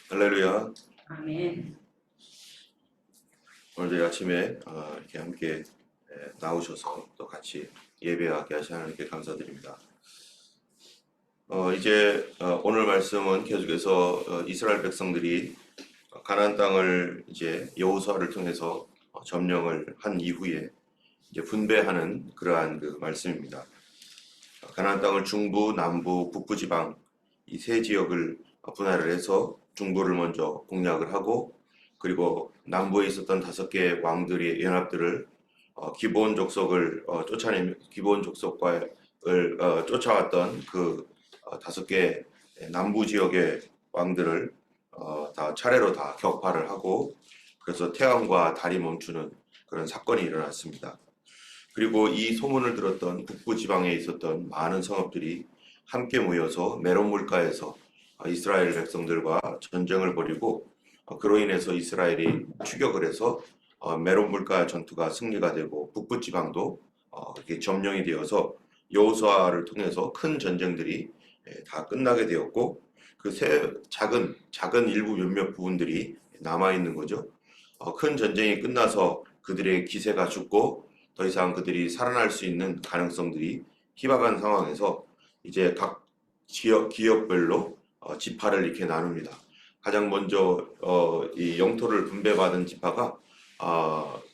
할렐루야. 아멘. 오늘 저희 아침에 이렇게 함께 나오셔서 또 같이 예배하게 하신 하나님께 감사드립니다. 이제 오늘 말씀은 계속해서 이스라엘 백성들이 가나안 땅을 이제 여호수아를 통해서 점령을 한 이후에 이제 분배하는 그러한 그 말씀입니다. 가나안 땅을 중부, 남부, 북부 지방 이 세 지역을 분할을 해서 중부를 먼저 공략을 하고, 그리고 남부에 있었던 5개 왕들의 연합들을 기브온 족속을 기브온 족속을 쫓아왔던 그 5개 남부 지역의 왕들을 다 차례로 다 격파를 하고, 그래서 태양과 달이 멈추는 그런 사건이 일어났습니다. 그리고 이 소문을 들었던 북부 지방에 있었던 많은 성읍들이 함께 모여서 메론 물가에서 이스라엘 백성들과 전쟁을 벌이고, 그로 인해서 이스라엘이 추격을 해서 메론 물가 전투가 승리가 되고 북부 지방도 이렇게 점령이 되어서 여호수아를 통해서 큰 전쟁들이 다 끝나게 되었고, 그 작은 일부 몇몇 부분들이 남아 있는 거죠. 큰 전쟁이 끝나서 그들의 기세가 죽고 더 이상 그들이 살아날 수 있는 가능성들이 희박한 상황에서 이제 각 기업별로 지파를 이렇게 나눕니다. 가장 먼저 이 영토를 분배받은 지파가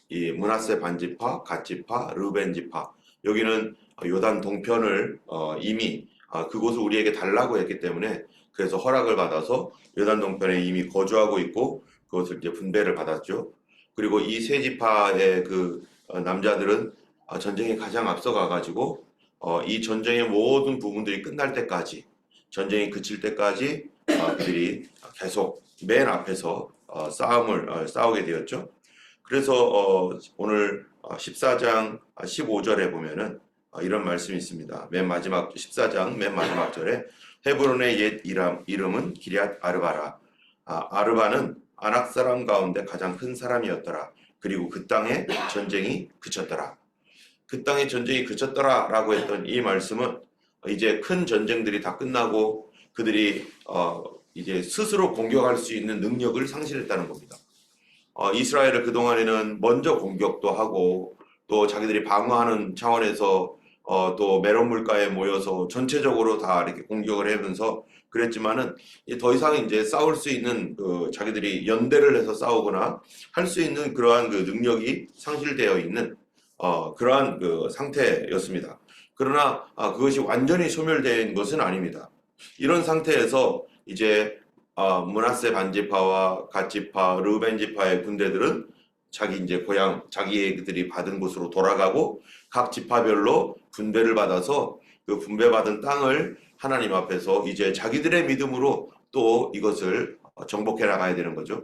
이 므낫세 반지파, 갓지파, 르벤 지파. 여기는 요단 동편을 이미 그곳을 우리에게 달라고 했기 때문에, 그래서 허락을 받아서 요단 동편에 이미 거주하고 있고 그것을 이제 분배를 받았죠. 그리고 이 세 지파의 그 남자들은 전쟁에 가장 앞서가 가지고 이 전쟁의 모든 부분들이 끝날 때까지, 전쟁이 그칠 때까지 그들이 계속 맨 앞에서 싸우게 되었죠. 그래서 오늘 14장 15절에 보면은 이런 말씀이 있습니다. 맨 마지막 14장 맨 마지막 절에 헤브론의 옛 이름은 기럇 아르바라. 아르바는 아낙 사람 가운데 가장 큰 사람이었더라. 그리고 그 땅에 전쟁이 그쳤더라. 그 땅에 전쟁이 그쳤더라 라고 했던 이 말씀은 이제 큰 전쟁들이 다 끝나고 그들이 이제 스스로 공격할 수 있는 능력을 상실했다는 겁니다. 이스라엘을 그동안에는 먼저 공격도 하고 또 자기들이 방어하는 차원에서 또 메론 물가에 모여서 전체적으로 다 이렇게 공격을 하면서 그랬지만은 더 이상 이제 싸울 수 있는 자기들이 연대를 해서 싸우거나 할 수 있는 그러한 그 능력이 상실되어 있는 그러한 그 상태였습니다. 그러나 그것이 완전히 소멸된 것은 아닙니다. 이런 상태에서 이제 므낫세 반지파와 갓지파, 르벤 지파의 군대들은 자기 이제 고향, 자기들이 받은 곳으로 돌아가고 각 지파별로 분배를 받아서 그 분배받은 땅을 하나님 앞에서 이제 자기들의 믿음으로 또 이것을 정복해 나가야 되는 거죠.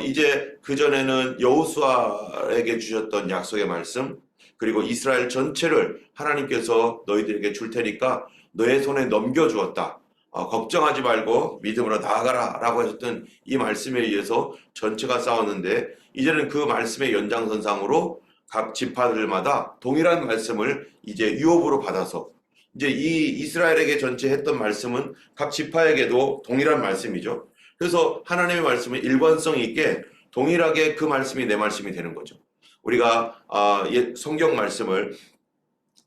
이제 그전에는 여호수아에게 주셨던 약속의 말씀, 그리고 이스라엘 전체를 하나님께서 너희들에게 줄 테니까 너의 손에 넘겨주었다. 걱정하지 말고 믿음으로 나아가라 라고 하셨던 이 말씀에 의해서 전체가 싸웠는데, 이제는 그 말씀의 연장선상으로 각 지파들마다 동일한 말씀을 이제 유업으로 받아서, 이제 이 이스라엘에게 전체 했던 말씀은 각 지파에게도 동일한 말씀이죠. 그래서 하나님의 말씀은 일관성 있게 동일하게 그 말씀이 내 말씀이 되는 거죠. 우리가 성경 말씀을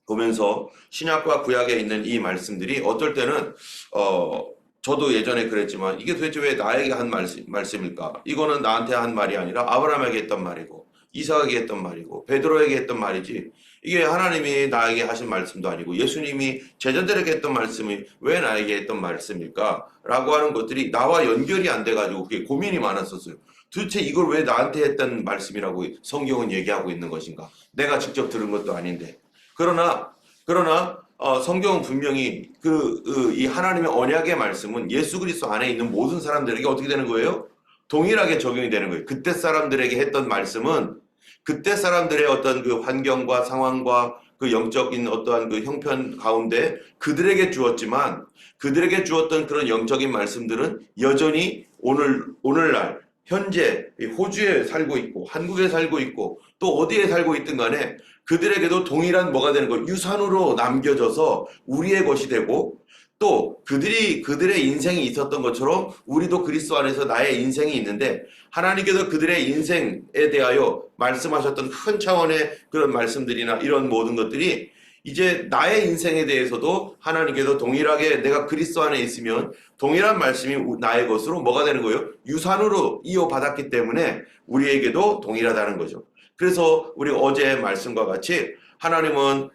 보면서 신약과 구약에 있는 이 말씀들이 어떨 때는 저도 예전에 그랬지만 이게 도대체 왜 나에게 한 말씀일까? 이거는 나한테 한 말이 아니라 아브라함에게 했던 말이고 이삭에게 했던 말이고 베드로에게 했던 말이지, 이게 하나님이 나에게 하신 말씀도 아니고 예수님이 제자들에게 했던 말씀이 왜 나에게 했던 말씀일까? 라고 하는 것들이 나와 연결이 안 돼가지고 그게 고민이 많았었어요. 도대체 이걸 왜 나한테 했던 말씀이라고 성경은 얘기하고 있는 것인가? 내가 직접 들은 것도 아닌데. 그러나 성경은 분명히 이 하나님의 언약의 말씀은 예수 그리스도 안에 있는 모든 사람들에게 어떻게 되는 거예요? 동일하게 적용이 되는 거예요. 그때 사람들에게 했던 말씀은 그때 사람들의 어떤 그 환경과 상황과 그 영적인 어떠한 그 형편 가운데 그들에게 주었지만, 그들에게 주었던 그런 영적인 말씀들은 여전히 오늘날 현재 호주에 살고 있고 한국에 살고 있고 또 어디에 살고 있든 간에 그들에게도 동일한 뭐가 되는 거, 유산으로 남겨져서 우리의 것이 되고, 또 그들의 인생이 있었던 것처럼 우리도 그리스도 안에서 나의 인생이 있는데 하나님께서 그들의 인생에 대하여 말씀하셨던 큰 차원의 그런 말씀들이나 이런 모든 것들이 이제 나의 인생에 대해서도 하나님께서 동일하게 내가 그리스도 안에 있으면 동일한 말씀이 나의 것으로 뭐가 되는 거예요? 유산으로 이어받았기 때문에 우리에게도 동일하다는 거죠. 그래서 우리 어제 말씀과 같이 하나님은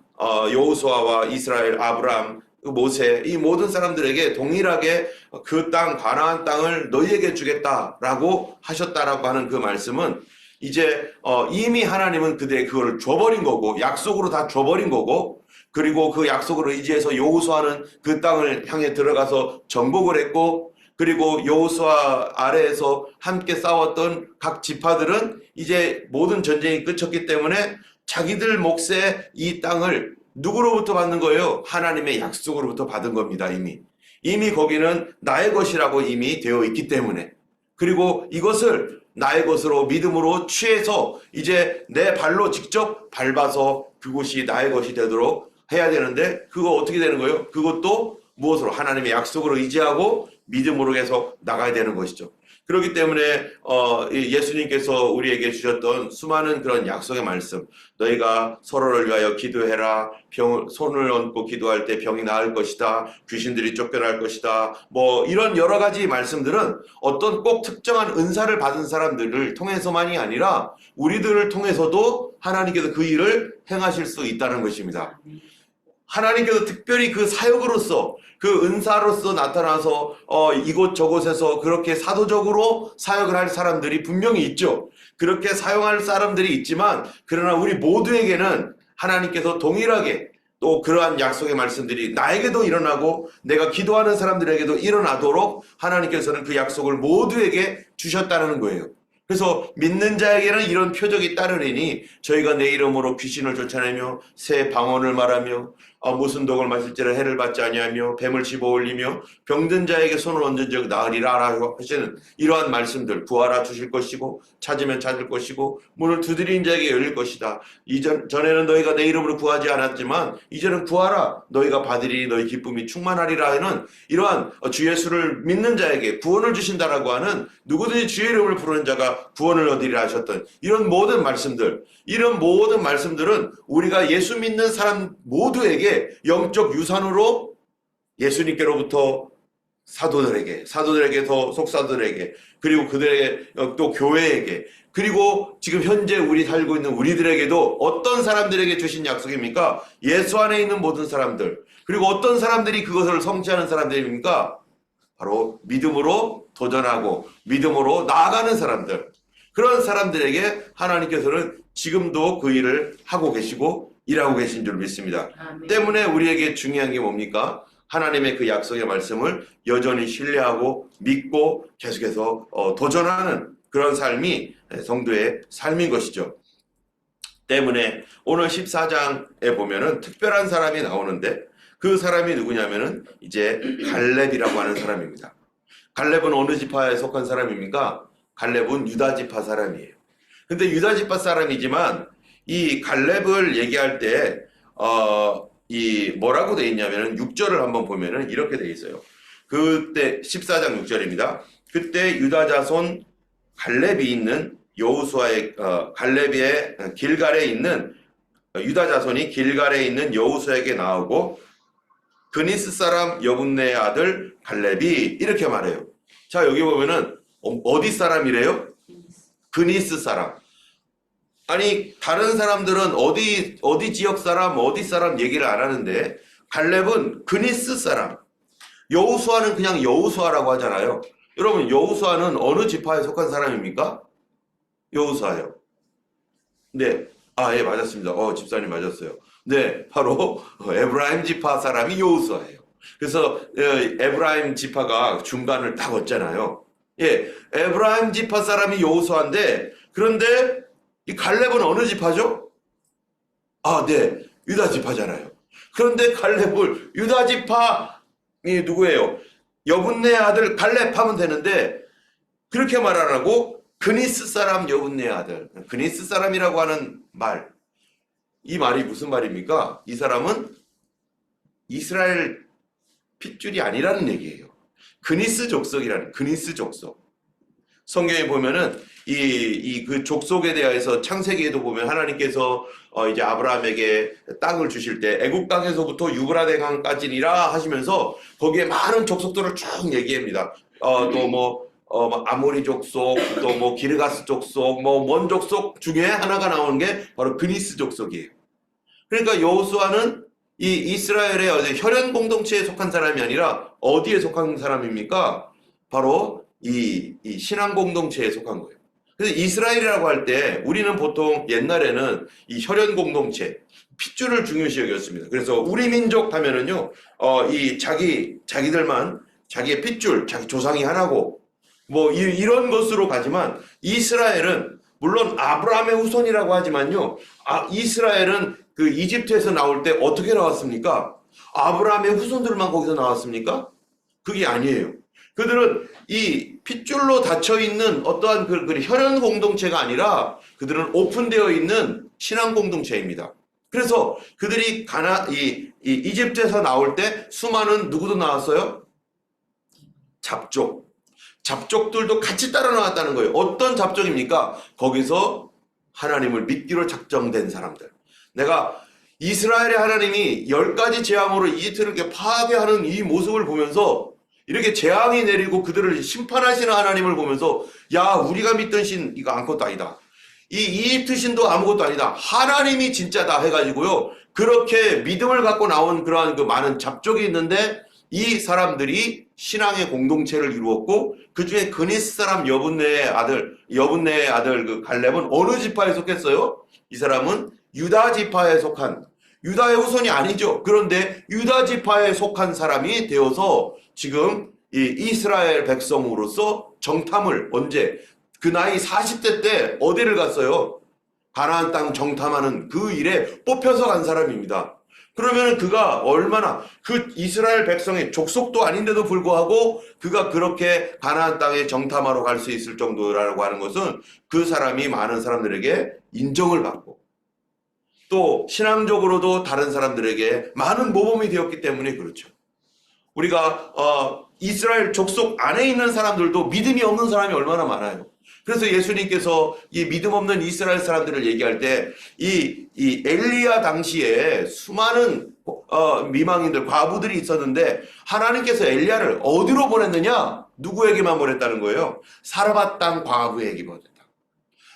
여호수아와 이스라엘, 아브라함, 모세 이 모든 사람들에게 동일하게 그 땅 가나안 땅을 너희에게 주겠다라고 하셨다라고 하는 그 말씀은 이제 이미 하나님은 그들의 그거를 줘버린 거고 약속으로 다 줘버린 거고 그리고 그 약속을 의지해서 여호수아는 그 땅을 향해 들어가서 정복을 했고 그리고 여호수아 아래에서 함께 싸웠던 각 지파들은 이제 모든 전쟁이 끝쳤기 때문에 자기들 몫의 이 땅을 누구로부터 받는 거예요? 하나님의 약속으로부터 받은 겁니다. 이미 거기는 나의 것이라고 이미 되어 있기 때문에 그리고 이것을 나의 것으로 믿음으로 취해서 이제 내 발로 직접 밟아서 그곳이 나의 것이 되도록 해야 되는데 그거 어떻게 되는 거예요? 그것도 무엇으로? 하나님의 약속을 의지하고 믿음으로 계속 나가야 되는 것이죠. 그렇기 때문에 예수님께서 우리에게 주셨던 수많은 그런 약속의 말씀, 너희가 서로를 위하여 기도해라, 손을 얹고 기도할 때 병이 나을 것이다, 귀신들이 쫓겨날 것이다, 뭐 이런 여러 가지 말씀들은 어떤 꼭 특정한 은사를 받은 사람들을 통해서만이 아니라 우리들을 통해서도 하나님께서 그 일을 행하실 수 있다는 것입니다. 하나님께서 특별히 그 사역으로서 그 은사로서 나타나서 이곳 저곳에서 그렇게 사도적으로 사역을 할 사람들이 분명히 있죠. 그렇게 사용할 사람들이 있지만 그러나 우리 모두에게는 하나님께서 동일하게 또 그러한 약속의 말씀들이 나에게도 일어나고 내가 기도하는 사람들에게도 일어나도록 하나님께서는 그 약속을 모두에게 주셨다는 거예요. 그래서 믿는 자에게는 이런 표적이 따르리니 저희가 내 이름으로 귀신을 쫓아내며 새 방언을 말하며 무슨 독을 마실지라 해를 받지 아니하며 뱀을 집어올리며 병든 자에게 손을 얹은 적 나으리라 라고 하시는 이러한 말씀들 구하라 주실 것이고 찾으면 찾을 것이고 문을 두드린 자에게 열릴 것이다. 전에는 너희가 내 이름으로 구하지 않았지만 이제는 구하라 너희가 받으리니 너희 기쁨이 충만하리라 하는 이러한 주 예수를 믿는 자에게 구원을 주신다라고 하는 누구든지 주의 이름을 부르는 자가 구원을 얻으리라 하셨던 이런 모든 말씀들 이런 모든 말씀들은 우리가 예수 믿는 사람 모두에게 영적 유산으로 예수님께로부터 사도들에게서 속사들에게 그리고 그들에게 또 교회에게 그리고 지금 현재 우리 살고 있는 우리들에게도 어떤 사람들에게 주신 약속입니까? 예수 안에 있는 모든 사람들 그리고 어떤 사람들이 그것을 성취하는 사람들입니까? 바로 믿음으로 도전하고 믿음으로 나아가는 사람들 그런 사람들에게 하나님께서는 지금도 그 일을 하고 계시고 일하고 계신 줄 믿습니다. 아멘. 때문에 우리에게 중요한 게 뭡니까? 하나님의 그 약속의 말씀을 여전히 신뢰하고 믿고 계속해서 도전하는 그런 삶이 성도의 삶인 것이죠. 때문에 오늘 14장에 보면은 특별한 사람이 나오는데 그 사람이 누구냐면은 이제 갈렙이라고 하는 사람입니다. 갈렙은 어느 지파에 속한 사람입니까? 갈렙은 유다 지파 사람이에요. 근데 유다 지파 사람이지만 이 갈렙을 얘기할 때 이 뭐라고 돼 있냐면은 6절을 한번 보면은 이렇게 돼 있어요. 그때 14장 6절입니다. 그때 유다 자손 갈렙이 있는 여호수아의 갈렙의 길갈에 있는 유다 자손이 길갈에 있는 여호수아에게 나오고 그니스 사람 여분네의 아들 갈렙이 이렇게 말해요. 자 여기 보면은 어디 사람이래요? 그니스 사람. 아니 다른 사람들은 어디 지역 사람 어디 사람 얘기를 안 하는데 갈렙은 그니스 사람. 여호수아는 그냥 여호수아라고 하잖아요. 여러분 여호수아는 어느 지파에 속한 사람입니까? 여호수아요. 네, 예 맞았습니다. 집사님 맞았어요. 네, 바로 에브라임 지파 사람이 여호수아예요. 그래서 에브라임 지파가 중간을 딱 얻잖아요. 예, 에브라임 지파 사람이 여호수아인데 그런데 이 갈렙은 어느 지파죠? 네, 유다 지파잖아요. 그런데 갈렙을 유다 지파이 누구예요? 여분네 아들 갈렙 하면 되는데 그렇게 말 안 하고 그니스 사람 여분네 아들 그니스 사람이라고 하는 말 이 말이 무슨 말입니까? 이 사람은 이스라엘 핏줄이 아니라는 얘기예요. 그니스 족속이라는, 그니스 족속. 성경에 보면은 그 족속에 대해서 창세기에도 보면 하나님께서 이제 아브라함에게 땅을 주실 때 애굽 땅에서부터 유브라데 강까지니라 하시면서 거기에 많은 족속들을 쭉 얘기합니다. 또 뭐 아모리 족속, 또 뭐 기르가스 족속, 뭐 먼 족속 중에 하나가 나오는 게 바로 그니스 족속이에요. 그러니까 여호수아는 이 이스라엘의 혈연 공동체에 속한 사람이 아니라 어디에 속한 사람입니까? 바로 이 신앙 공동체에 속한 거예요. 그래서 이스라엘이라고 할 때 우리는 보통 옛날에는 이 혈연 공동체, 핏줄을 중요시 여겼습니다. 그래서 우리 민족 하면은요, 자기들만 자기의 핏줄, 자기 조상이 하나고 뭐 이런 것으로 가지만 이스라엘은 물론 아브라함의 후손이라고 하지만요, 이스라엘은 그 이집트에서 나올 때 어떻게 나왔습니까? 아브라함의 후손들만 거기서 나왔습니까? 그게 아니에요. 그들은 이 핏줄로 닫혀 있는 어떠한 그 혈연 공동체가 아니라 그들은 오픈되어 있는 신앙 공동체입니다. 그래서 그들이 이집트에서 나올 때 수많은 누구도 나왔어요? 잡족들도 같이 따라 나왔다는 거예요. 어떤 잡족입니까? 거기서 하나님을 믿기로 작정된 사람들. 내가 이스라엘의 하나님이 10가지 재앙으로 이집트를 이렇게 파괴하는 이 모습을 보면서 이렇게 재앙이 내리고 그들을 심판하시는 하나님을 보면서 야, 우리가 믿던 신 이거 아무것도 아니다. 이 이집트 신도 아무것도 아니다. 하나님이 진짜다 해가지고요. 그렇게 믿음을 갖고 나온 그러한 그 많은 잡족이 있는데 이 사람들이 신앙의 공동체를 이루었고 그 중에 그니스 사람 여분네의 아들 그 갈렙은 어느 지파에 속했어요? 이 사람은 유다 지파에 속한, 유다의 후손이 아니죠. 그런데 유다 지파에 속한 사람이 되어서 지금 이 이스라엘 백성으로서 정탐을 언제? 그 나이 40대 때 어디를 갔어요? 가나안 땅 정탐하는 그 일에 뽑혀서 간 사람입니다. 그러면 그가 얼마나 그 이스라엘 백성의 족속도 아닌데도 불구하고 그가 그렇게 가나안 땅에 정탐하러 갈 수 있을 정도라고 하는 것은 그 사람이 많은 사람들에게 인정을 받고 또 신앙적으로도 다른 사람들에게 많은 모범이 되었기 때문에 그렇죠. 우리가 이스라엘 족속 안에 있는 사람들도 믿음이 없는 사람이 얼마나 많아요. 그래서 예수님께서 이 믿음 없는 이스라엘 사람들을 얘기할 때 이 엘리야 당시에 수많은 미망인들, 과부들이 있었는데 하나님께서 엘리야를 어디로 보냈느냐? 누구에게만 보냈다는 거예요? 사르밧 땅 과부에게 보냈다.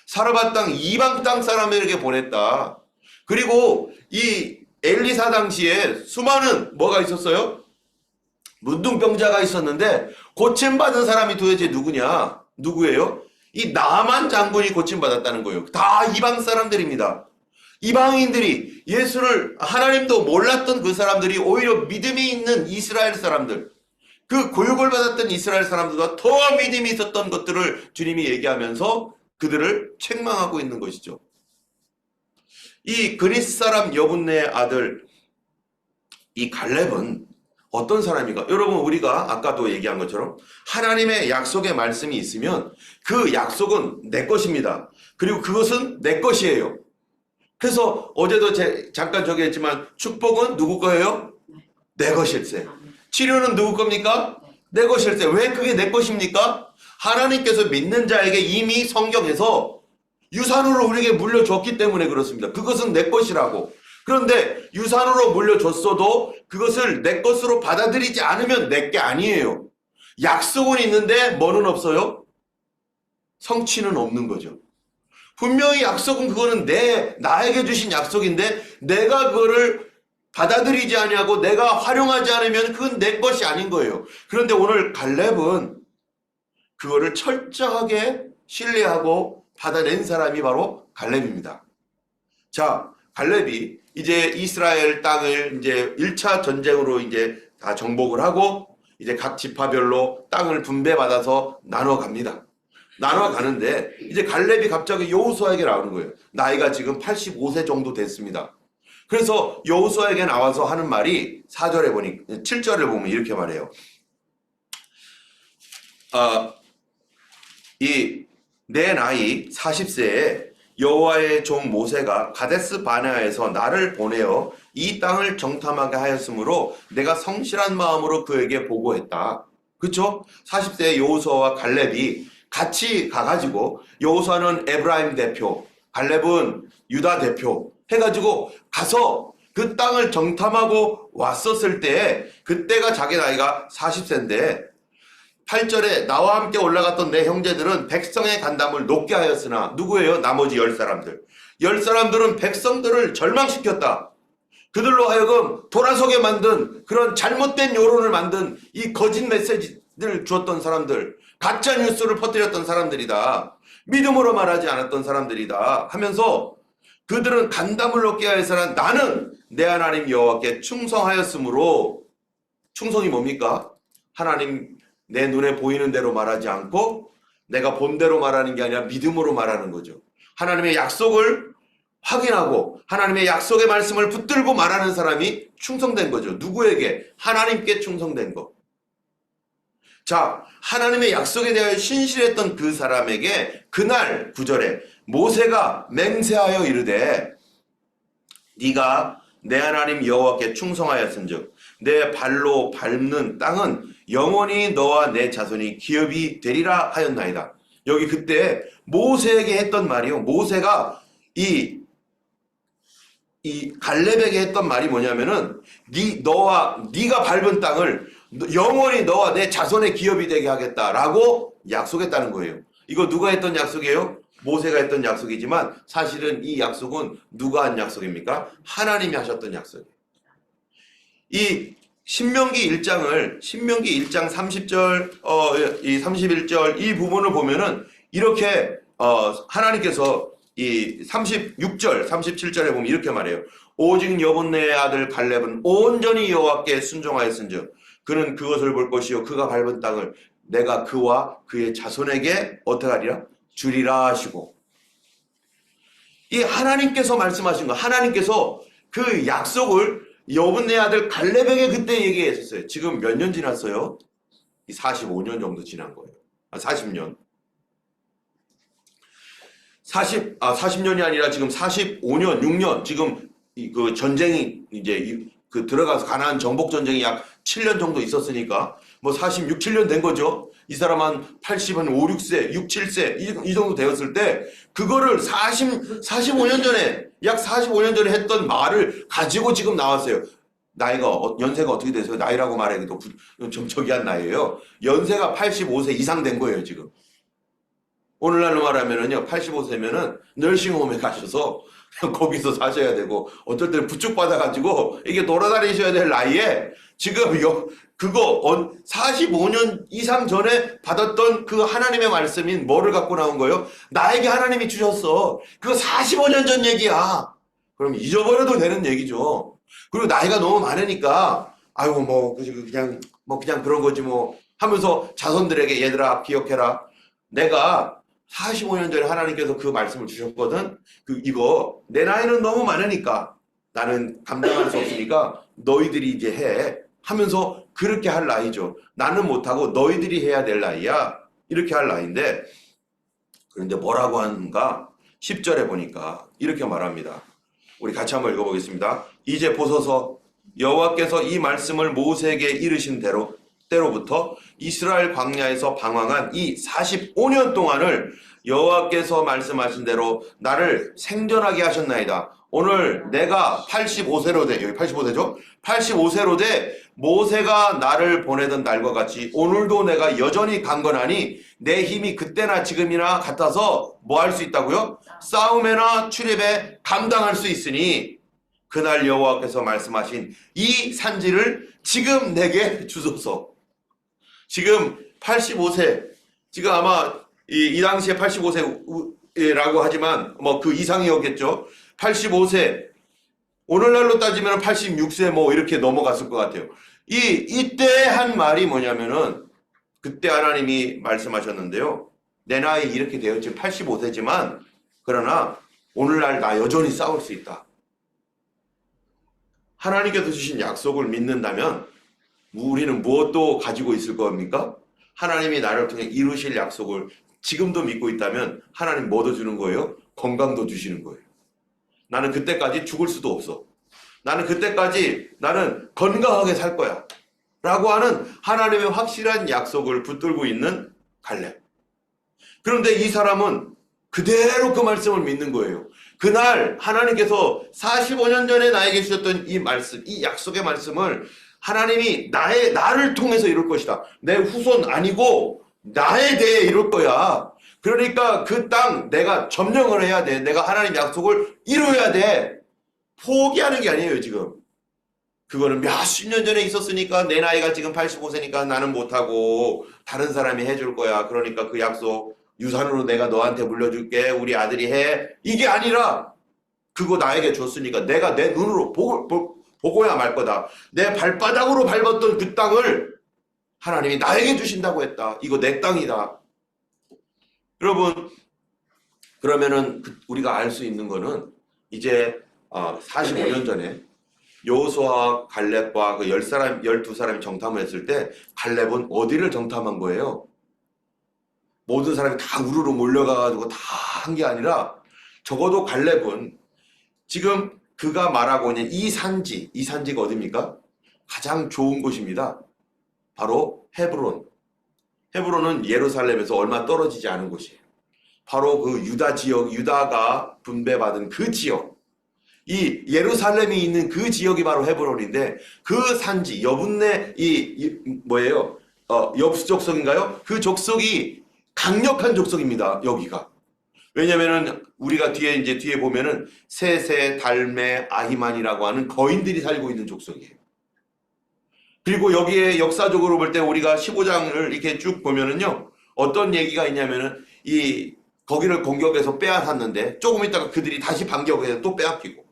사르밧 땅 이방 땅 사람에게 보냈다. 그리고 이 엘리사 당시에 수많은 뭐가 있었어요? 문둥병자가 있었는데 고침받은 사람이 도대체 누구냐? 누구예요? 이 나만 장군이 고침받았다는 거예요. 다 이방 사람들입니다. 이방인들이 예수를 하나님도 몰랐던 그 사람들이 오히려 믿음이 있는 이스라엘 사람들, 그 교육을 받았던 이스라엘 사람들과 더 믿음이 있었던 것들을 주님이 얘기하면서 그들을 책망하고 있는 것이죠. 이 그니스 사람 여분네의 아들 이 갈렙은 어떤 사람인가? 여러분, 우리가 아까도 얘기한 것처럼 하나님의 약속의 말씀이 있으면 그 약속은 내 것입니다. 그리고 그것은 내 것이에요. 그래서 어제도 잠깐 저기 했지만 축복은 누구 거예요? 내 것일세. 치료는 누구 겁니까? 내 것일세. 왜 그게 내 것입니까? 하나님께서 믿는 자에게 이미 성경에서 유산으로 우리에게 물려줬기 때문에 그렇습니다. 그것은 내 것이라고. 그런데 유산으로 물려줬어도 그것을 내 것으로 받아들이지 않으면 내 게 아니에요. 약속은 있는데 뭐는 없어요? 성취는 없는 거죠. 분명히 약속은 그거는 나에게 주신 약속인데 내가 그거를 받아들이지 아니하고 내가 활용하지 않으면 그건 내 것이 아닌 거예요. 그런데 오늘 갈렙은 그거를 철저하게 신뢰하고 받아낸 사람이 바로 갈렙입니다. 자, 갈렙이 이제 이스라엘 땅을 이제 1차 전쟁으로 이제 다 정복을 하고 이제 각 지파별로 땅을 분배받아서 나눠 갑니다. 나눠 가는데 이제 갈렙이 갑자기 여호수아에게 나오는 거예요. 나이가 지금 85세 정도 됐습니다. 그래서 여호수아에게 나와서 하는 말이 4절에 보니 7절을 보면 이렇게 말해요. 내 나이 40세에 여호와의 종 모세가 가데스 바네아에서 나를 보내어 이 땅을 정탐하게 하였으므로 내가 성실한 마음으로 그에게 보고했다. 그렇죠? 40세 여호수아와 갈렙이 같이 가가지고 여호수아는 에브라임 대표, 갈렙은 유다 대표 해가지고 가서 그 땅을 정탐하고 왔었을 때 그때가 자기 나이가 40세인데 8절에 나와 함께 올라갔던 내 형제들은 백성의 간담을 높게 하였으나 누구예요? 나머지 10사람들. 10사람들은 백성들을 절망시켰다. 그들로 하여금 돌아서게 만든 그런 잘못된 여론을 만든 이 거짓 메시지를 주었던 사람들, 가짜 뉴스를 퍼뜨렸던 사람들이다. 믿음으로 말하지 않았던 사람들이다 하면서 그들은 간담을 높게 하여서는 나는 내 하나님 여호와께 충성하였으므로, 충성이 뭡니까? 하나님 내 눈에 보이는 대로 말하지 않고 내가 본 대로 말하는 게 아니라 믿음으로 말하는 거죠. 하나님의 약속을 확인하고 하나님의 약속의 말씀을 붙들고 말하는 사람이 충성된 거죠. 누구에게? 하나님께 충성된 거. 자, 하나님의 약속에 대하여 신실했던 그 사람에게 그날 9절에 모세가 맹세하여 이르되 네가 내 하나님 여호와께 충성하였은즉 내 발로 밟는 땅은 영원히 너와 내 자손이 기업이 되리라 하였나이다. 여기 그때 모세에게 했던 말이요. 모세가 이 갈렙에게 했던 말이 뭐냐면은 네가 밟은 땅을 영원히 너와 내 자손의 기업이 되게 하겠다라고 약속했다는 거예요. 이거 누가 했던 약속이에요? 모세가 했던 약속이지만 사실은 이 약속은 누가 한 약속입니까? 하나님이 하셨던 약속이에요. 이 신명기 1장 30절, 이 31절 이 부분을 보면은 이렇게 하나님께서 이 36절, 37절에 보면 이렇게 말해요. 오직 여분네의 아들 갈렙은 온전히 여호와께 순종하였은즉 그는 그것을 볼 것이요 그가 밟은 땅을 내가 그와 그의 자손에게 어떻게 하리라? 주리라 하시고, 이 하나님께서 말씀하신 거, 하나님께서 그 약속을 여분네 아들 갈렙에게 그때 얘기했었어요. 지금 몇 년 지났어요? 45년 정도 지난 거예요. 40년. 40년이 아니라 지금 45년, 6년, 지금 그 전쟁이 이제 그 들어가서 가나안 정복 전쟁이 약 7년 정도 있었으니까 뭐 46, 7년 된 거죠. 이 사람 한 80, 한 5, 6세, 6, 7세 이 정도 되었을 때 그거를 45년 전에 약 45년 전에 했던 말을 가지고 지금 나왔어요. 나이가 연세가 어떻게 되세요? 나이라고 말하기도 좀 저기한 나이예요. 연세가 85세 이상 된 거예요, 지금. 오늘날로 말하면은요, 85세면은 널싱홈에 가셔서 거기서 사셔야 되고, 어떨 때는 부축받아가지고, 이게 돌아다니셔야 될 나이에, 지금 그거 45년 이상 전에 받았던 그 하나님의 말씀인 뭐를 갖고 나온 거예요? 나에게 하나님이 주셨어. 그거 45년 전 얘기야. 그럼 잊어버려도 되는 얘기죠. 그리고 나이가 너무 많으니까, 아이고, 그냥 그런 거지 뭐, 하면서 자손들에게 얘들아, 기억해라. 내가 45년 전에 하나님께서 그 말씀을 주셨거든. 이거 내 나이는 너무 많으니까 나는 감당할 수 없으니까 너희들이 이제 해 하면서 그렇게 할 나이죠. 나는 못하고 너희들이 해야 될 나이야. 이렇게 할 나이인데, 그런데 뭐라고 하는가? 10절에 보니까 이렇게 말합니다. 우리 같이 한번 읽어보겠습니다. 이제 보소서 여호와께서 이 말씀을 모세에게 이르신 때로부터 이스라엘 광야에서 방황한 이 45년 동안을 여호와께서 말씀하신 대로 나를 생존하게 하셨나이다. 오늘 내가 85세로 돼, 여기 85세죠? 85세로 돼 모세가 나를 보내던 날과 같이 오늘도 내가 여전히 강건하니 내 힘이 그때나 지금이나 같아서 뭐 할 수 있다고요? 싸움에나 출입에 감당할 수 있으니 그날 여호와께서 말씀하신 이 산지를 지금 내게 주소서. 지금 85세, 지금 아마 이 당시에 85세라고 하지만 뭐 그 이상이었겠죠. 85세, 오늘날로 따지면 86세 뭐 이렇게 넘어갔을 것 같아요. 이때 한 말이 뭐냐면은 그때 하나님이 말씀하셨는데요. 내 나이 이렇게 되어 지금 85세지만 그러나 오늘날 나 여전히 싸울 수 있다. 하나님께서 주신 약속을 믿는다면 우리는 무엇도 가지고 있을 겁니까? 하나님이 나를 통해 이루실 약속을 지금도 믿고 있다면 하나님 뭐 더 주는 거예요? 건강도 주시는 거예요. 나는 그때까지 죽을 수도 없어. 나는 그때까지 나는 건강하게 살 거야. 라고 하는 하나님의 확실한 약속을 붙들고 있는 갈렙. 그런데 이 사람은 그대로 그 말씀을 믿는 거예요. 그날 하나님께서 45년 전에 나에게 주셨던 이 말씀, 이 약속의 말씀을 하나님이 나를 통해서 이룰 것이다. 내 후손 아니고 나에 대해 이룰 거야. 그러니까 그 땅 내가 점령을 해야 돼. 내가 하나님 약속을 이루어야 돼. 포기하는 게 아니에요, 지금. 그거는 몇십 년 전에 있었으니까 내 나이가 지금 85세니까 나는 못하고 다른 사람이 해줄 거야. 그러니까 그 약속 유산으로 내가 너한테 물려줄게. 우리 아들이 해. 이게 아니라 그거 나에게 줬으니까 내가 내 눈으로 보고야 말 거다. 내 발바닥으로 밟았던 그 땅을 하나님이 나에게 주신다고 했다. 이거 내 땅이다. 여러분, 그러면은 우리가 알 수 있는 거는 이제 45년 전에 여호수아와 갈렙과 그 12사람이 정탐을 했을 때 갈렙은 어디를 정탐한 거예요? 모든 사람이 다 우르르 몰려가가지고 다 한 게 아니라 적어도 갈렙은 지금 그가 말하고 있는 이 산지가 어디입니까? 가장 좋은 곳입니다. 바로 헤브론. 헤브론은 예루살렘에서 얼마 떨어지지 않은 곳이에요. 바로 그 유다 지역, 유다가 분배받은 그 지역, 이 예루살렘이 있는 그 지역이 바로 헤브론인데 그 산지, 여분네 뭐예요? 여부 족속인가요? 그 족속이 강력한 족속입니다. 여기가. 왜냐면은 우리가 뒤에 보면은 세세, 달메, 아히만이라고 하는 거인들이 살고 있는 족속이에요. 그리고 여기에 역사적으로 볼 때 우리가 15장을 이렇게 쭉 보면은요, 어떤 얘기가 있냐면은 거기를 공격해서 빼앗았는데 조금 있다가 그들이 다시 반격해서 또 빼앗기고,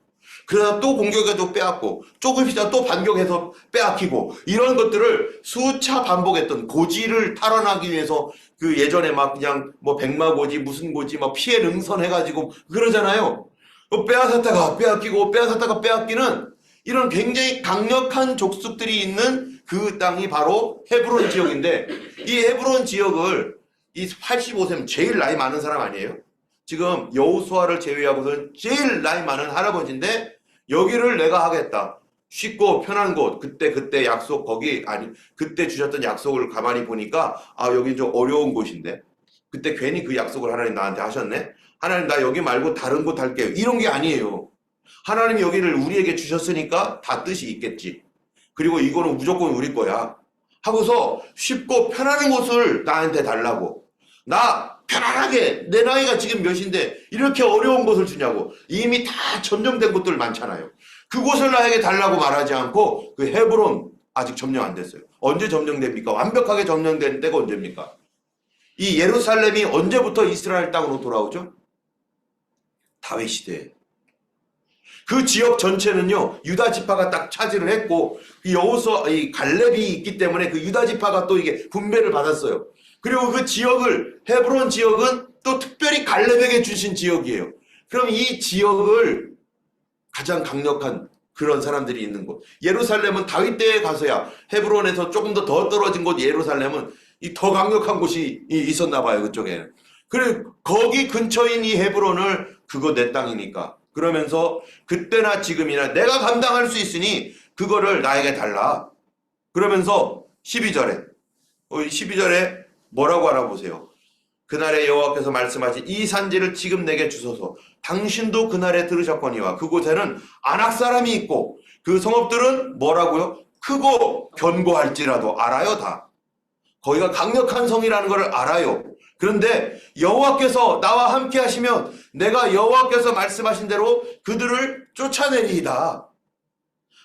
그러다 또 공격해서 빼앗고, 조금 있다가 또 반격해서 빼앗기고, 이런 것들을 수차 반복했던 고지를 탈환하기 위해서 그 예전에 막 그냥 뭐 백마고지 무슨 고지 막 피해 능선해가지고 그러잖아요. 빼앗았다가 빼앗기고 빼앗았다가 빼앗기는 이런 굉장히 강력한 족속들이 있는 그 땅이 바로 헤브론 지역인데, 이 헤브론 지역을 이 85세면 제일 나이 많은 사람 아니에요? 지금 여호수아를 제외하고서는 제일 나이 많은 할아버지인데 여기를 내가 하겠다. 쉽고 편한 곳, 그때 약속 그때 주셨던 약속을 가만히 보니까 여기 좀 어려운 곳인데 그때 괜히 그 약속을 하나님 나한테 하셨네? 하나님 나 여기 말고 다른 곳 할게요. 이런 게 아니에요. 하나님이 여기를 우리에게 주셨으니까 다 뜻이 있겠지. 그리고 이거는 무조건 우리 거야. 하고서 쉽고 편한 곳을 나한테 달라고. 나 편안하게 내 나이가 지금 몇인데 이렇게 어려운 곳을 주냐고. 이미 다 점령된 곳들 많잖아요. 그곳을 나에게 달라고 말하지 않고 그 헤브론 아직 점령 안 됐어요. 언제 점령됩니까? 완벽하게 점령된 때가 언제입니까? 이 예루살렘이 언제부터 이스라엘 땅으로 돌아오죠? 다윗 시대에. 그 지역 전체는요, 유다 지파가 딱 차지를 했고, 이 갈렙이 있기 때문에 그 유다 지파가 또 이게 분배를 받았어요. 그리고 그 지역을, 헤브론 지역은 또 특별히 갈렙에게 주신 지역이에요. 그럼 이 지역을 가장 강력한 그런 사람들이 있는 곳. 예루살렘은 다윗 때에 가서야, 헤브론에서 조금 더 떨어진 곳 예루살렘은 이 더 강력한 곳이 있었나 봐요, 그쪽에. 그리고 거기 근처인 이 헤브론을 그거 내 땅이니까. 그러면서 그때나 지금이나 내가 감당할 수 있으니 그거를 나에게 달라. 그러면서 12절에 뭐라고 알아보세요? 그날에 여호와께서 말씀하신 이 산지를 지금 내게 주소서. 당신도 그날에 들으셨거니와 그곳에는 아낙 사람이 있고 그 성읍들은 뭐라고요? 크고 견고할지라도 알아요. 다. 거기가 강력한 성이라는 걸 알아요. 그런데 여호와께서 나와 함께 하시면 내가 여호와께서 말씀하신 대로 그들을 쫓아내리이다.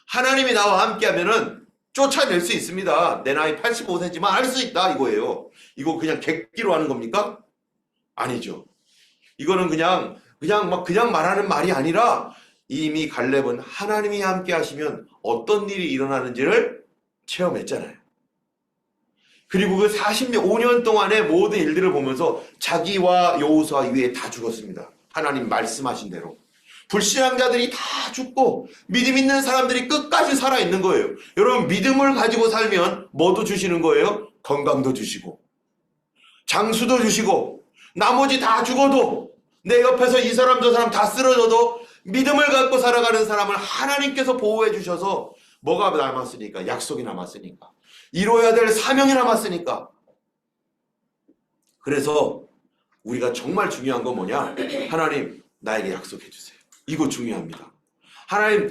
하나님이 나와 함께 하면은 쫓아낼 수 있습니다. 내 나이 85세지만 할 수 있다 이거예요. 이거 그냥 객기로 하는 겁니까? 아니죠. 이거는 그냥 말하는 말이 아니라 이미 갈렙은 하나님이 함께 하시면 어떤 일이 일어나는지를 체험했잖아요. 그리고 그 45년 동안의 모든 일들을 보면서 자기와 여호수아 이외에 다 죽었습니다. 하나님 말씀하신 대로. 불신앙자들이 다 죽고 믿음 있는 사람들이 끝까지 살아있는 거예요. 여러분, 믿음을 가지고 살면 뭐도 주시는 거예요? 건강도 주시고 장수도 주시고 나머지 다 죽어도 내 옆에서 이 사람 저 사람 다 쓰러져도 믿음을 갖고 살아가는 사람을 하나님께서 보호해 주셔서 뭐가 남았으니까? 약속이 남았으니까. 이루어야 될 사명이 남았으니까. 그래서 우리가 정말 중요한 건 뭐냐? 하나님, 나에게 약속해 주세요. 이거 중요합니다. 하나님,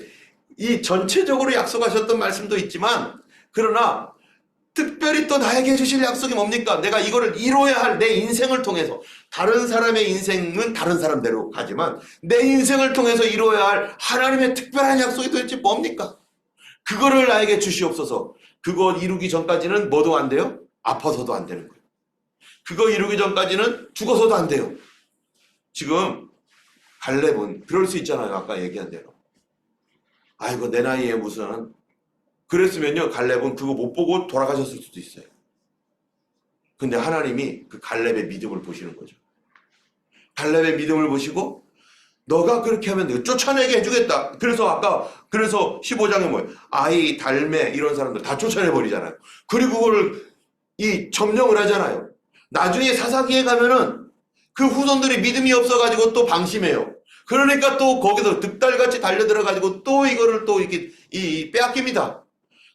이 전체적으로 약속하셨던 말씀도 있지만, 그러나 특별히 또 나에게 주실 약속이 뭡니까? 내가 이거를 이루어야 할 내 인생을 통해서, 다른 사람의 인생은 다른 사람대로 가지만 내 인생을 통해서 이루어야 할 하나님의 특별한 약속이 도대체 뭡니까? 그거를 나에게 주시옵소서. 그거 이루기 전까지는 뭐도 안 돼요? 아파서도 안 되는 거예요. 그거 이루기 전까지는 죽어서도 안 돼요. 지금 갈렙은 그럴 수 있잖아요. 아까 얘기한 대로. 아이고 내 나이에 무슨, 그랬으면요 갈렙은 그거 못 보고 돌아가셨을 수도 있어요. 근데 하나님이 그 갈렙의 믿음을 보시는 거죠. 갈렙의 믿음을 보시고 너가 그렇게 하면 내가 쫓아내게 해주겠다. 그래서 15장에 뭐예요? 아이, 달매 이런 사람들 다 쫓아내버리잖아요. 그리고 그거를 점령을 하잖아요. 나중에 사사기에 가면은 그 후손들이 믿음이 없어가지고 또 방심해요. 그러니까 또 거기서 득달같이 달려들어가지고 또 이거를 또 이렇게 빼앗깁니다.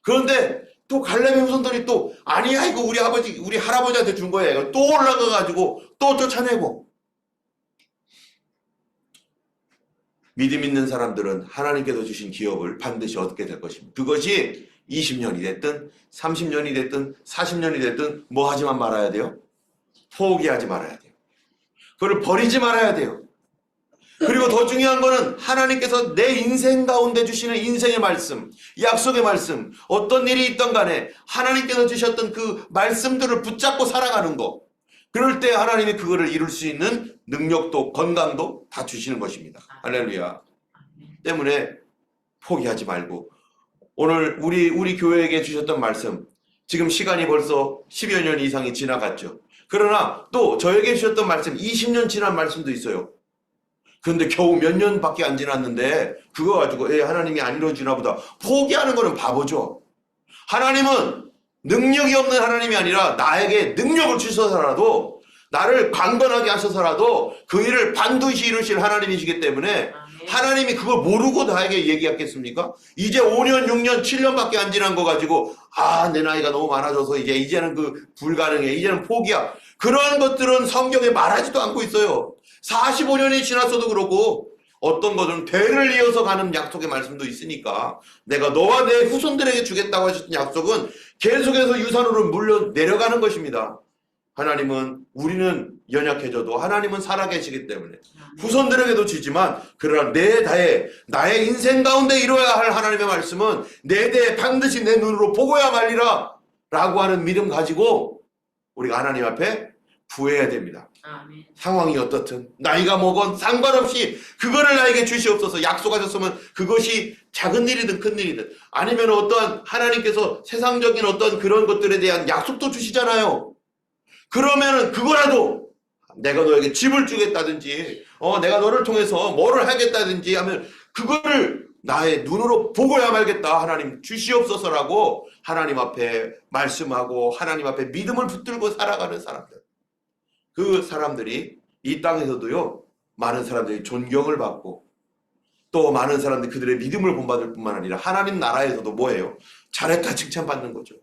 그런데 또 갈렙의 후손들이 또 아니야 이거 우리 할아버지한테 준 거야. 이거 또 올라가가지고 또 쫓아내고. 믿음 있는 사람들은 하나님께서 주신 기업을 반드시 얻게 될 것입니다. 그것이 20년이 됐든 30년이 됐든 40년이 됐든 뭐 하지만 말아야 돼요? 포기하지 말아야 돼요. 그걸 버리지 말아야 돼요. 그리고 더 중요한 거는 하나님께서 내 인생 가운데 주시는 인생의 말씀, 약속의 말씀, 어떤 일이 있던 간에 하나님께서 주셨던 그 말씀들을 붙잡고 살아가는 거. 그럴 때 하나님이 그거를 이룰 수 있는 능력도 건강도 다 주시는 것입니다. 할렐루야. 때문에 포기하지 말고 오늘 우리 교회에게 주셨던 말씀, 지금 시간이 벌써 10여 년 이상이 지나갔죠. 그러나 또 저에게 주셨던 말씀 20년 지난 말씀도 있어요. 그런데 겨우 몇 년밖에 안 지났는데 그거 가지고 하나님이 안 이루어지나 보다 포기하는 거는 바보죠. 하나님은 능력이 없는 하나님이 아니라 나에게 능력을 주셔서라도 나를 강건하게 하셔서라도 그 일을 반드시 이루실 하나님이시기 때문에 하나님이 그걸 모르고 나에게 얘기하겠습니까? 이제 5년, 6년, 7년밖에 안 지난 거 가지고 내 나이가 너무 많아져서 이제는 그 불가능해. 이제는 포기야. 그런 것들은 성경에 말하지도 않고 있어요. 45년이 지났어도 그러고 어떤 것은 대를 이어서 가는 약속의 말씀도 있으니까 내가 너와 내 후손들에게 주겠다고 하셨던 약속은 계속해서 유산으로 물려 내려가는 것입니다. 하나님은 우리는 연약해져도 하나님은 살아계시기 때문에 후손들에게도 주지만 그러나 나의 인생 가운데 이루어야 할 하나님의 말씀은 내 대에 반드시 내 눈으로 보고야 말리라 라고 하는 믿음 가지고 우리가 하나님 앞에 구해야 됩니다. 아멘. 상황이 어떻든 나이가 뭐건 상관없이 그거를 나에게 주시옵소서. 약속하셨으면 그것이 작은 일이든 큰 일이든 아니면 어떠한 하나님께서 세상적인 어떤 그런 것들에 대한 약속도 주시잖아요. 그러면은 그거라도 내가 너에게 집을 주겠다든지 내가 너를 통해서 뭐를 하겠다든지 하면 그거를 나의 눈으로 보고야 말겠다. 하나님 주시옵소서라고 하나님 앞에 말씀하고 하나님 앞에 믿음을 붙들고 살아가는 사람들. 그 사람들이 이 땅에서도요 많은 사람들이 존경을 받고 또 많은 사람들이 그들의 믿음을 본받을 뿐만 아니라 하나님 나라에서도 뭐예요? 잘했다 칭찬받는 거죠.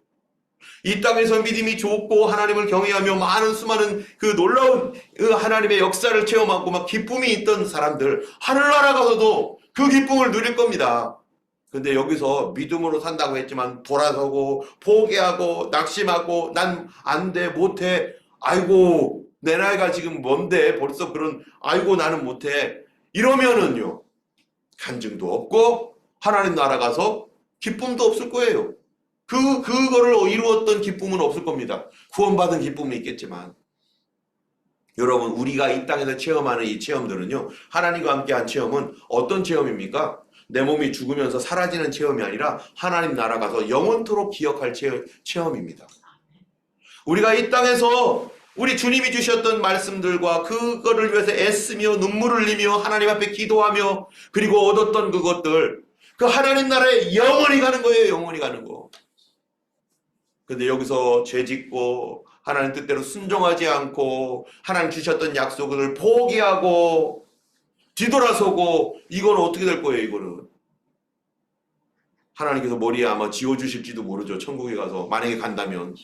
이 땅에서 믿음이 좋고 하나님을 경외하며 많은 수많은 그 놀라운 그 하나님의 역사를 체험하고 막 기쁨이 있던 사람들 하늘나라 가서도 그 기쁨을 누릴 겁니다. 근데 여기서 믿음으로 산다고 했지만 돌아서고 포기하고 낙심하고 난 안 돼 못해 아이고 내 나이가 지금 뭔데 벌써 그런 아이고 나는 못해 이러면은요 간증도 없고 하나님 나라 가서 기쁨도 없을 거예요. 그거를 이루었던 기쁨은 없을 겁니다. 구원받은 기쁨은 있겠지만 여러분 우리가 이 땅에서 체험하는 이 체험들은요 하나님과 함께한 체험은 어떤 체험입니까? 내 몸이 죽으면서 사라지는 체험이 아니라 하나님 나라 가서 영원토록 기억할 체험입니다. 우리가 이 땅에서 우리 주님이 주셨던 말씀들과 그거를 위해서 애쓰며 눈물을 흘리며 하나님 앞에 기도하며 그리고 얻었던 그것들 그 하나님 나라에 영원히 가는 거예요. 영원히 가는 거. 근데 여기서 죄짓고 하나님 뜻대로 순종하지 않고 하나님 주셨던 약속을 포기하고 뒤돌아서고 이건 어떻게 될 거예요? 이거는 하나님께서 머리에 아마 지워주실지도 모르죠. 천국에 가서 만약에 간다면.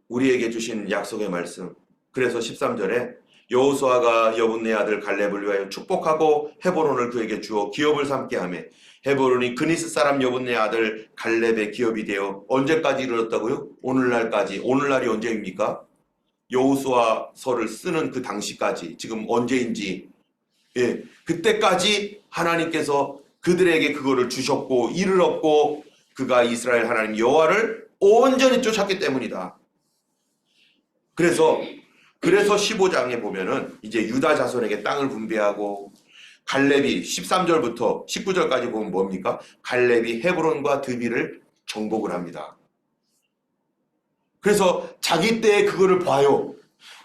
우리에게 주신 약속의 말씀. 그래서 13절에 여호수아가 여분네 아들 갈렙을 위하여 축복하고 헤브론을 그에게 주어 기업을 삼게 하며 헤브론이 그니스 사람 여분네 아들 갈렙의 기업이 되어 언제까지 이르렀다고요? 오늘날까지. 오늘날이 언제입니까? 여호수아서를 쓰는 그 당시까지. 지금 언제인지 그때까지 하나님께서 그들에게 그거를 주셨고 이르렀고 그가 이스라엘 하나님 여호와를 온전히 쫓았기 때문이다. 그래서 15장에 보면은 이제 유다 자손에게 땅을 분배하고 갈렙이 13절부터 19절까지 보면 뭡니까? 갈렙이 헤브론과 드비를 정복을 합니다. 그래서 자기 때에 그거를 봐요.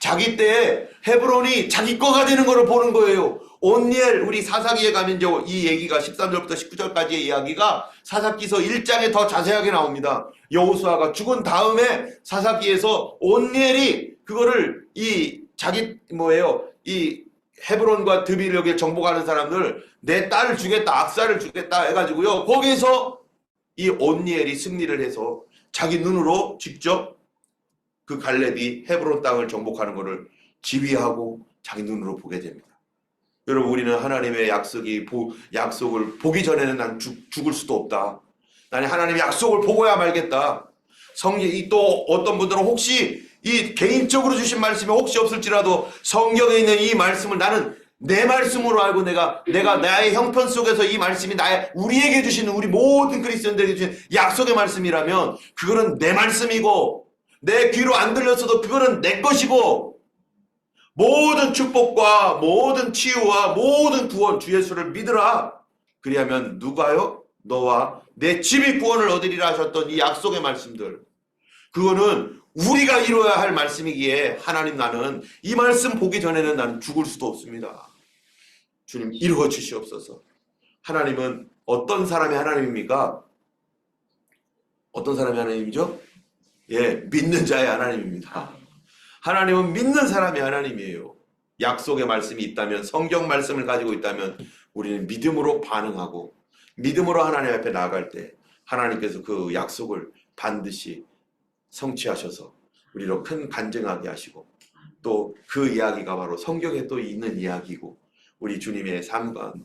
자기 때에 헤브론이 자기 거가 되는 것을 보는 거예요. 온니엘 우리 사사기에 가면 이제 이 얘기가 13절부터 19절까지의 이야기가 사사기서 1장에 더 자세하게 나옵니다. 여호수아가 죽은 다음에 사사기에서 온니엘이 그거를 이 자기 이 헤브론과 드빌 여기를 정복하는 사람들 내 딸을 주겠다 악사를 주겠다 해가지고요. 거기서 이 온니엘이 승리를 해서 자기 눈으로 직접 그 갈렙이 헤브론 땅을 정복하는 것을 지휘하고 자기 눈으로 보게 됩니다. 여러분 우리는 하나님의 약속을 보기 전에는 난 죽을 수도 없다. 나는 하나님의 약속을 보고야 말겠다. 또 어떤 분들은 혹시 이 개인적으로 주신 말씀이 혹시 없을지라도 성경에 있는 이 말씀을 나는 내 말씀으로 알고 내가 나의 형편 속에서 이 말씀이 우리에게 주신 우리 모든 그리스도인들에게 주신 약속의 말씀이라면 그거는 내 말씀이고 내 귀로 안 들렸어도 그거는 내 것이고 모든 축복과 모든 치유와 모든 구원 주 예수를 믿으라. 그리하면 누가요? 너와 내 집이 구원을 얻으리라 하셨던 이 약속의 말씀들 그거는 우리가 이루어야 할 말씀이기에 하나님 나는 이 말씀 보기 전에는 나는 죽을 수도 없습니다. 주님 이루어 주시옵소서. 하나님은 어떤 사람의 하나님입니까? 어떤 사람의 하나님이죠? 믿는 자의 하나님입니다. 하나님은 믿는 사람의 하나님이에요. 약속의 말씀이 있다면 성경 말씀을 가지고 있다면 우리는 믿음으로 반응하고 믿음으로 하나님 앞에 나아갈 때 하나님께서 그 약속을 반드시 성취하셔서 우리로 큰 간증하게 하시고 또 그 이야기가 바로 성경에 또 있는 이야기고 우리 주님의 삶 가운데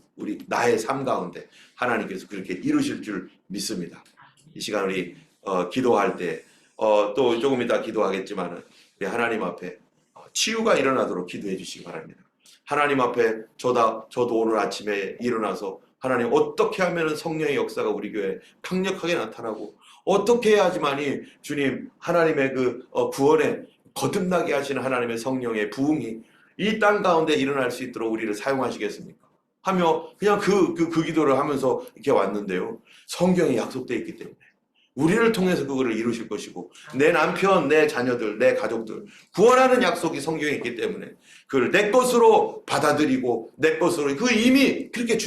나의 삶 가운데 하나님께서 그렇게 이루실 줄 믿습니다. 이 시간 우리 기도할 때 또 조금 이따 기도하겠지만은 우리 하나님 앞에 치유가 일어나도록 기도해 주시기 바랍니다. 하나님 앞에 저도 오늘 아침에 일어나서 하나님 어떻게 하면 성령의 역사가 우리 교회에 강력하게 나타나고 어떻게 해야지만이 주님 하나님의 그 구원에 거듭나게 하시는 하나님의 성령의 부흥이 이 땅 가운데 일어날 수 있도록 우리를 사용하시겠습니까? 하며 그냥 그 기도를 하면서 이렇게 왔는데요. 성경에 약속되어 있기 때문에 우리를 통해서 그거를 이루실 것이고 내 남편, 내 자녀들, 내 가족들 구원하는 약속이 성경에 있기 때문에 그걸 내 것으로 받아들이고 내 것으로 그 이미 그렇게